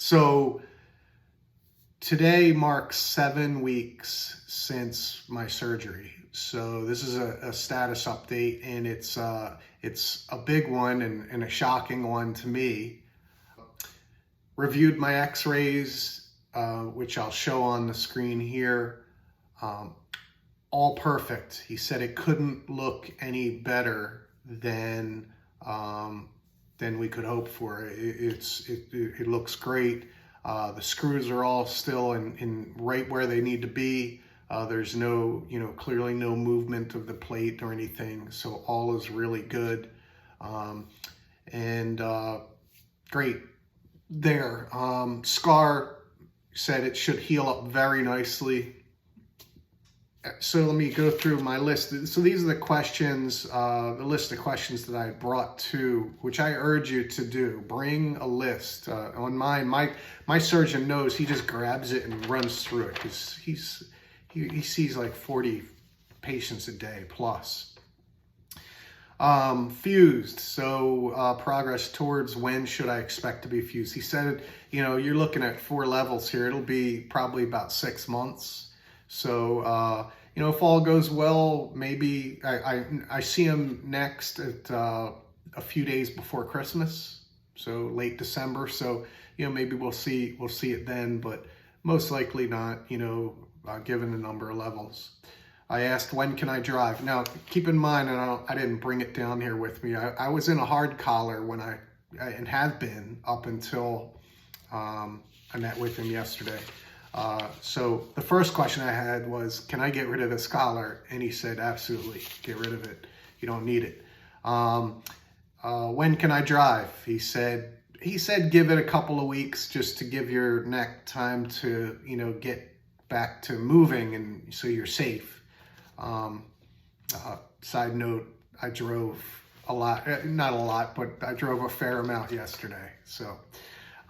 So today marks 7 weeks since my surgery. So this is a status update, and it's a big one and a shocking one to me. Reviewed my x-rays, which I'll show on the screen here. All perfect. He said it couldn't look any better than we could hope for. It looks great. The screws are all still in right where they need to be. There's no, clearly no movement of the plate or anything. So all is really good. Great there. Scar said it should heal up very nicely. So let me go through my list. So these are the questions, the list of questions that I brought to, which I urge you to do. Bring a list. On mine, my surgeon knows, he just grabs it and runs through it because he sees like 40 patients a day plus. Fused. So progress towards when should I expect to be fused? He said, you're looking at 4 levels here. It'll be probably about 6 months. So, if all goes well, maybe I see him next at a few days before Christmas, so late December. So, maybe we'll see it then, but most likely not, given the number of levels. I asked, when can I drive? Now, keep in mind, and I didn't bring it down here with me. I was in a hard collar when and have been up until I met with him yesterday. So the first question I had was, can I get rid of this collar? And he said, absolutely, get rid of it. You don't need it. When can I drive? He said, give it a couple of weeks just to give your neck time to, get back to moving, and so you're safe. Side note, I drove a lot, not a lot, but I drove a fair amount yesterday. So,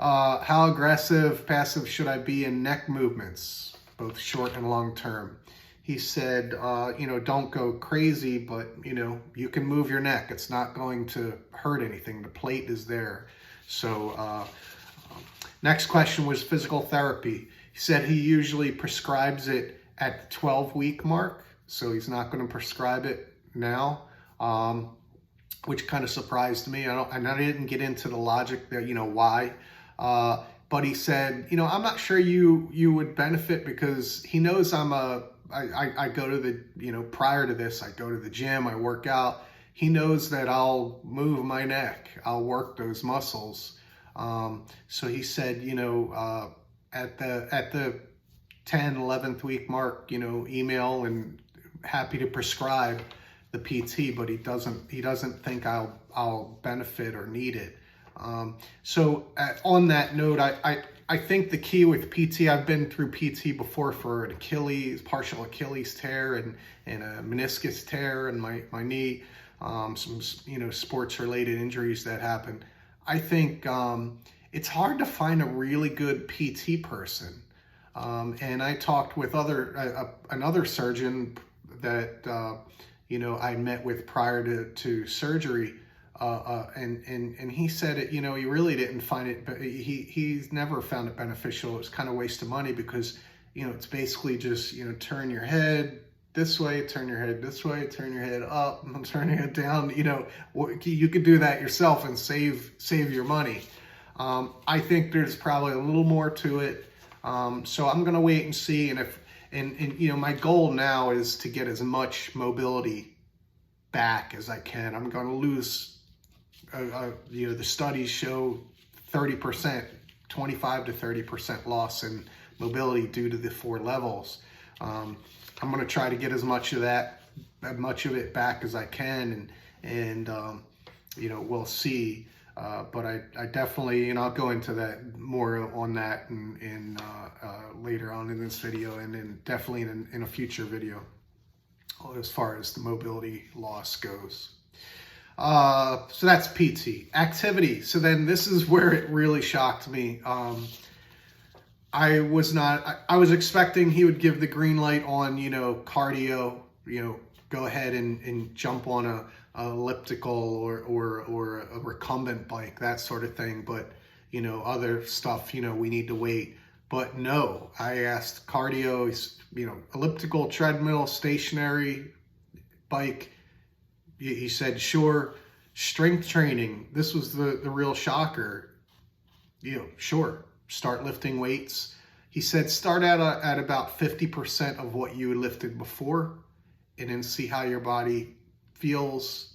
how aggressive, passive should I be in neck movements, both short and long term? He said, don't go crazy, but, you can move your neck. It's not going to hurt anything. The plate is there. So next question was physical therapy. He said he usually prescribes it at the 12-week mark. So he's not going to prescribe it now, which kind of surprised me. I didn't get into the logic there, why. But he said, I'm not sure you would benefit, because he knows I go to the, prior to this, I go to the gym, I work out. He knows that I'll move my neck, I'll work those muscles. So he said, at the 10, 11th week mark, email, and happy to prescribe the PT, but he doesn't think I'll benefit or need it. So on that note, I think the key with PT, I've been through PT before for an Achilles, partial Achilles tear and a meniscus tear in my knee, some, sports related injuries that happen. I think, it's hard to find a really good PT person. And I talked with another surgeon that, I met with prior to surgery. And he said it, he really didn't find it, but he's never found it beneficial. It was kind of a waste of money because, it's basically just, turn your head this way, turn your head this way, turn your head up, and turn your head down. You could do that yourself and save your money. I think there's probably a little more to it. So I'm going to wait and see. And my goal now is to get as much mobility back as I can. I'm going to lose, the studies show 30%, 25 to 30% loss in mobility due to the 4 levels. I'm going to try to get as much of it back as I can, and we'll see. But I definitely, I'll go into that more on that in later on in this video, and then definitely in a future video as far as the mobility loss goes. So that's PT. Activity. So then this is where it really shocked me. I was expecting he would give the green light on, cardio, go ahead and jump on a elliptical or a recumbent bike, that sort of thing. But other stuff, we need to wait. But no, I asked cardio, elliptical, treadmill, stationary, bike. He said, sure. Strength training, this was the real shocker. Sure, start lifting weights. He said, start out at about 50% of what you lifted before, and then see how your body feels.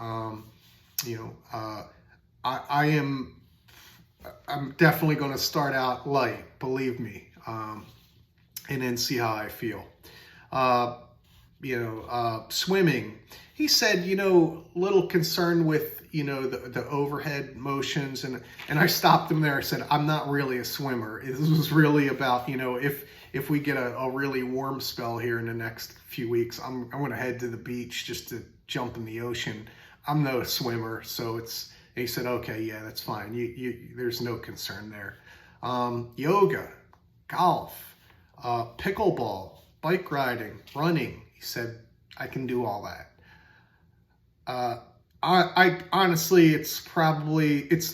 I'm definitely going to start out light, believe me, and then see how I feel. Swimming. He said, little concerned with, the overhead motions. And I stopped him there. I said, I'm not really a swimmer. This was really about, if we get a really warm spell here in the next few weeks, I'm going to head to the beach just to jump in the ocean. I'm no swimmer. So he said, okay, yeah, that's fine. There's no concern there. Yoga, golf, pickleball, bike riding, running. He said, I can do all that. I honestly, it's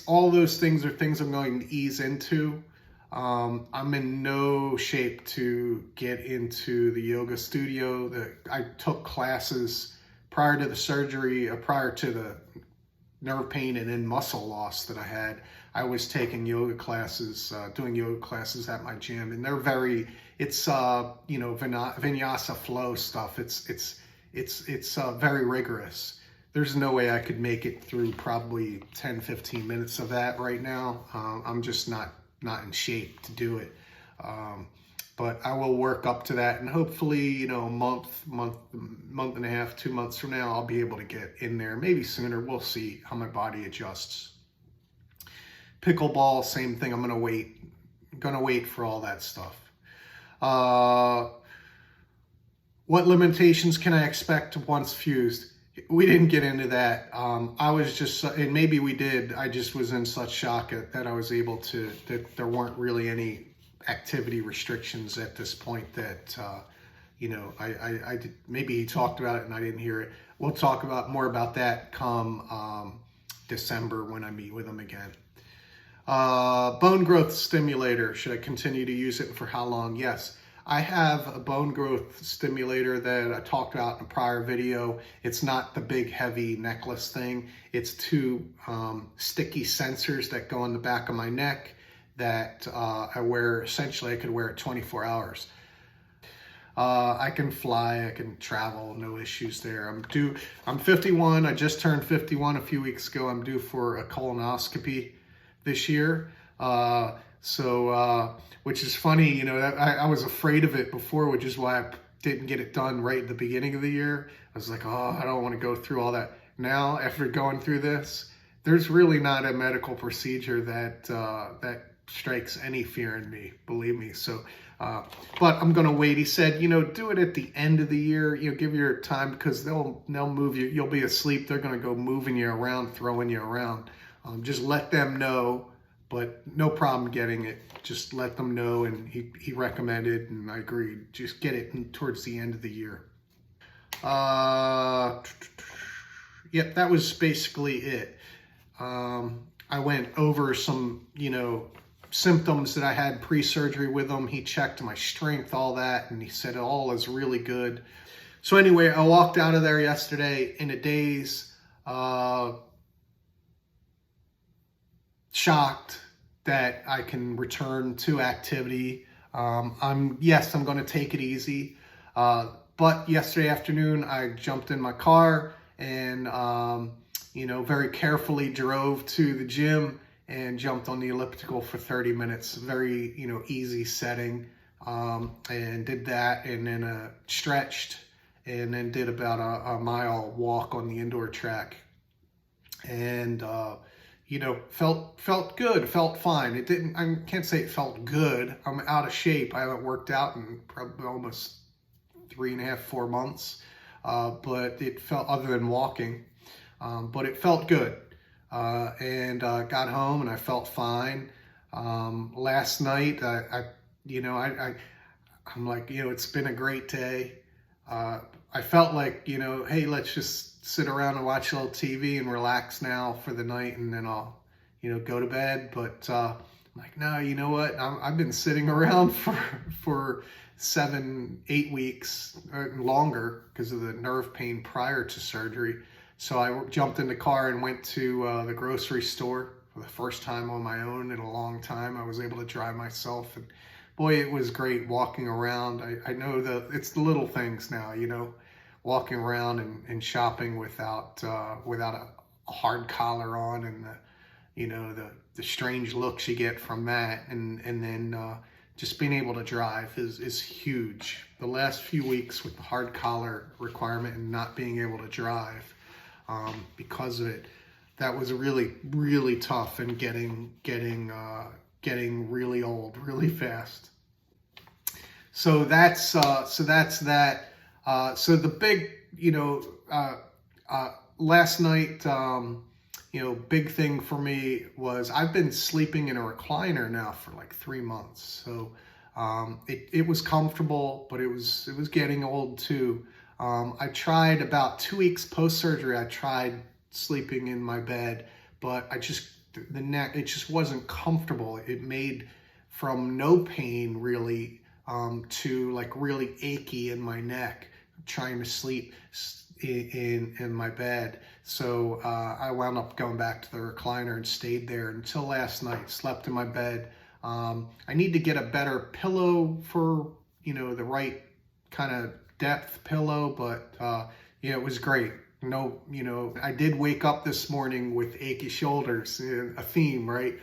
all those things are things I'm going to ease into. I'm in no shape to get into the yoga studio. I took classes prior to the surgery, prior to the nerve pain and then muscle loss that I had. I was taking yoga classes, doing yoga classes at my gym, and they're vinyasa flow stuff. It's very rigorous. There's no way I could make it through probably 10, 15 minutes of that right now. I'm just not in shape to do it. But I will work up to that, and hopefully, a month and a half, 2 months from now, I'll be able to get in there. Maybe sooner. We'll see how my body adjusts. Pickleball, same thing. I'm gonna wait for all that stuff. What limitations can I expect once fused? We didn't get into that. I was just, and maybe we did. I just was in such shock that I was able to, that there weren't really any activity restrictions at this point that, I did, maybe he talked about it and I didn't hear it. We'll talk more about that come December when I meet with him again. Bone growth stimulator. Should I continue to use it, and for how long? Yes. I have a bone growth stimulator that I talked about in a prior video. It's not the big heavy necklace thing. It's two sticky sensors that go on the back of my neck that I wear. Essentially, I could wear it 24 hours. I can fly, I can travel, no issues there. I'm 51. I just turned 51 a few weeks ago. I'm due for a colonoscopy this year. Which is funny, I was afraid of it before, which is why I didn't get it done right at the beginning of the year. I was like, I don't want to go through all that. Now, after going through this, there's really not a medical procedure that strikes any fear in me, believe me. So, but I'm going to wait. He said, do it at the end of the year, give your time, because they'll move you. You'll be asleep. They're going to go moving you around, throwing you around. Just let them know. But no problem getting it. Just let them know, and he recommended, and I agreed. Just get it towards the end of the year. Yep, that was basically it. I went over some, symptoms that I had pre-surgery with him. He checked my strength, all that, and he said all is really good. So anyway, I walked out of there yesterday in a daze. Shocked that I can return to activity. I'm going to take it easy. But yesterday afternoon, I jumped in my car and, very carefully drove to the gym and jumped on the elliptical for 30 minutes. Very, easy setting. And did that, and then stretched, and then did about a mile walk on the indoor track. And, felt good, felt fine. I can't say it felt good. I'm out of shape. I haven't worked out in probably almost 3.5, 4 months. But it felt, other than walking, but it felt good. And got home and I felt fine. Last night, I'm like, it's been a great day. I felt like, hey, let's just sit around and watch a little TV and relax now for the night, and then I'll, go to bed. But I'm like, no, you know what? I've been sitting around for 7-8 weeks or longer because of the nerve pain prior to surgery. So I jumped in the car and went to the grocery store for the first time on my own in a long time. I was able to drive myself, and boy, it was great walking around. I know that it's the little things now, walking around and shopping without a hard collar on, and the strange looks you get from that, and then just being able to drive is huge. The last few weeks with the hard collar requirement and not being able to drive because of it, that was really, really tough, and getting really old really fast. So that's that. So the big, last night, big thing for me was I've been sleeping in a recliner now for like 3 months. So it was comfortable, but it was getting old too. I tried about 2 weeks post-surgery, I tried sleeping in my bed, but the neck, it just wasn't comfortable. It made from no pain really to like really achy in my neck, trying to sleep in my bed. So I wound up going back to the recliner and stayed there until last night, slept in my bed. I need to get a better pillow for, the right kind of depth pillow, but it was great. No, I did wake up this morning with achy shoulders, a theme, right?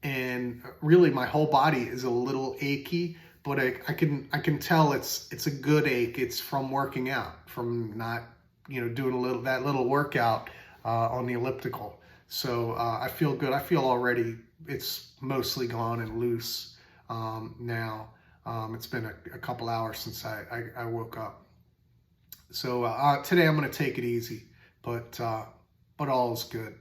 And really my whole body is a little achy, but I can tell it's a good ache. It's from working out, from not, doing that little workout on the elliptical. So I feel good. I feel already it's mostly gone and loose now. It's been a couple hours since I woke up. So today I'm going to take it easy, but all is good.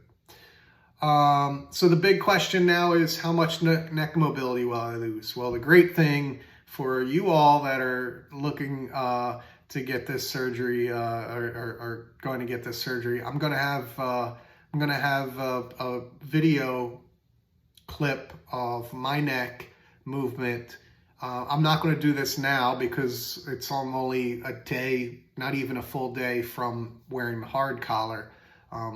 So the big question now is, how much neck mobility will I lose? Well, the great thing for you all that are looking to get this surgery or going to get this surgery, I'm going to have a video clip of my neck movement. I'm not going to do this now because I'm only a day, not even a full day from wearing the hard collar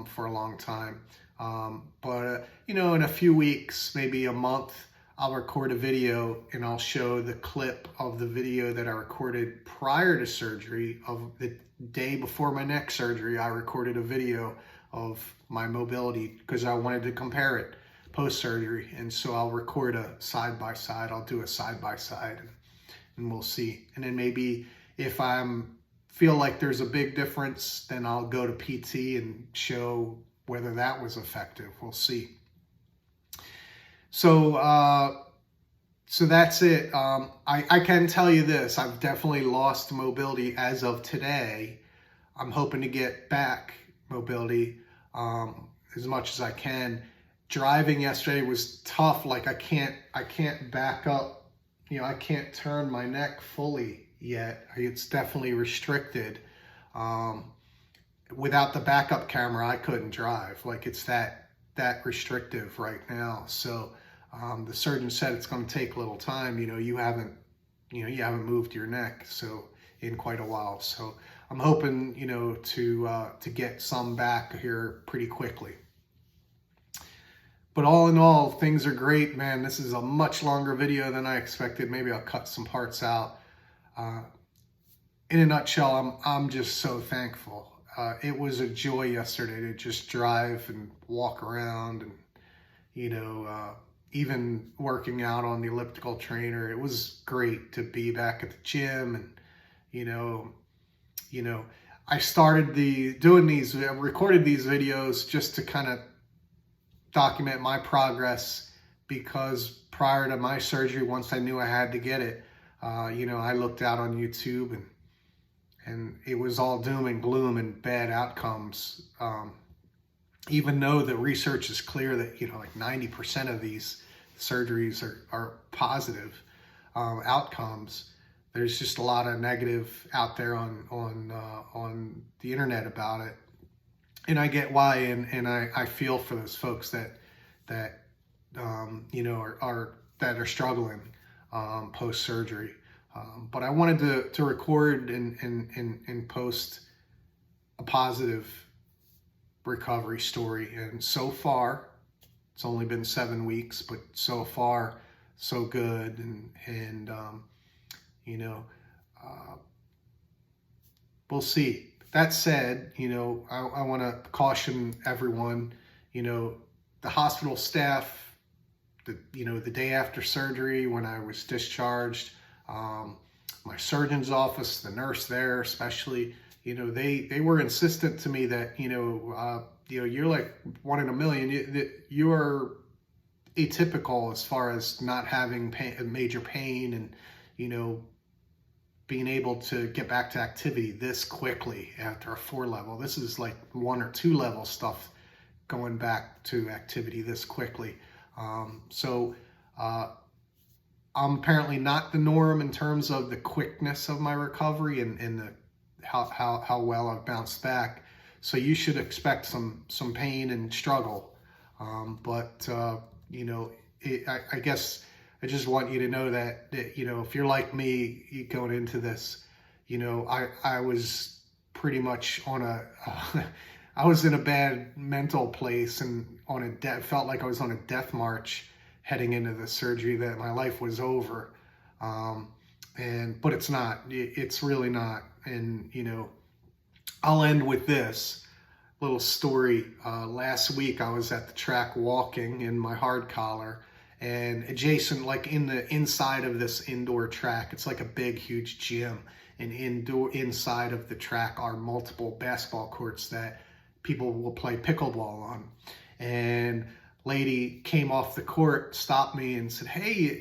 for a long time. But in a few weeks, maybe a month, I'll record a video and I'll show the clip of the video that I recorded prior to surgery. Of the day before my neck surgery, I recorded a video of my mobility because I wanted to compare it post-surgery. And so I'll record a side-by-side. I'll do a side-by-side and we'll see. And then maybe if feel like there's a big difference, then I'll go to PT and show whether that was effective. We'll see. So that's it. I can tell you this, I've definitely lost mobility as of today. I'm hoping to get back mobility as much as I can. Driving yesterday was tough. Like I can't back up. I can't turn my neck fully yet. It's definitely restricted. Without the backup camera, I couldn't drive. Like it's that restrictive right now. So the surgeon said it's going to take a little time. You haven't moved your neck in quite a while. So I'm hoping to get some back here pretty quickly. But all in all, things are great, man. This is a much longer video than I expected. Maybe I'll cut some parts out. In a nutshell, I'm just so thankful. It was a joy yesterday to just drive and walk around, and even working out on the elliptical trainer. It was great to be back at the gym, and I started recorded these videos just to kind of document my progress, because prior to my surgery, once I knew I had to get it, I looked out on YouTube and it was all doom and gloom and bad outcomes. Even though the research is clear that, like 90% of these surgeries are positive outcomes, there's just a lot of negative out there on the internet about it. And I get why, and I feel for those folks that that, that are struggling post-surgery. But I wanted to record and post a positive recovery story. And so far, it's only been 7 weeks, but so far, so good. We'll see. That said, I want to caution everyone, the hospital staff, the day after surgery when I was discharged, my surgeon's office, the nurse there especially, they were insistent to me that, you're like 1 in a million. You are atypical as far as not having major pain and, being able to get back to activity this quickly after a 4 level. This is like 1 or 2 level stuff going back to activity this quickly. So I'm apparently not the norm in terms of the quickness of my recovery and how well I've bounced back. So you should expect some pain and struggle. I guess I just want you to know that if you're like me going into this, I was pretty much on I was in a bad mental place and felt like I was on a death march heading into the surgery, that my life was over. But it's not. It's really not. And, I'll end with this little story. Last week I was at the track walking in my hard collar, and adjacent, like in the inside of this indoor track, it's like a big, huge gym. And inside of the track are multiple basketball courts that people will play pickleball on. And lady came off the court, stopped me and said, "Hey,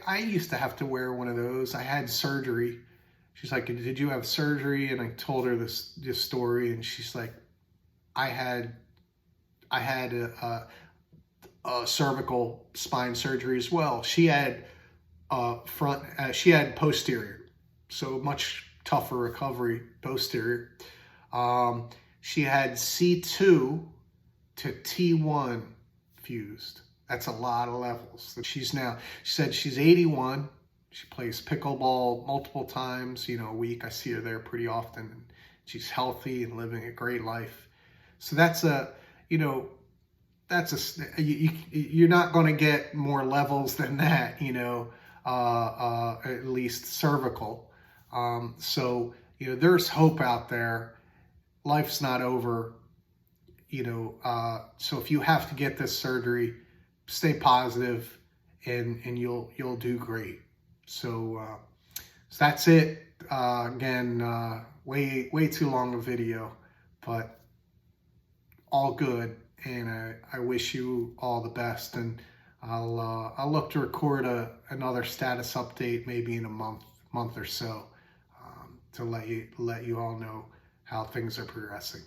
I used to have to wear one of those. I had surgery." She's like, "Did you have surgery?" And I told her this story, and she's like, I had a cervical spine surgery as well. She had she had posterior, so much tougher recovery posterior. She had C2 to T1 fused. That's a lot of levels. She said she's 81. She plays pickleball multiple times, a week. I see her there pretty often. And she's healthy and living a great life. So you're not going to get more levels than that, at least cervical. There's hope out there. Life's not over, so if you have to get this surgery, stay positive and you'll do great. So that's it. Again, way too long a video, but all good. And I wish you all the best. And I'll look to record another status update maybe in a month or so, to let you all know how things are progressing.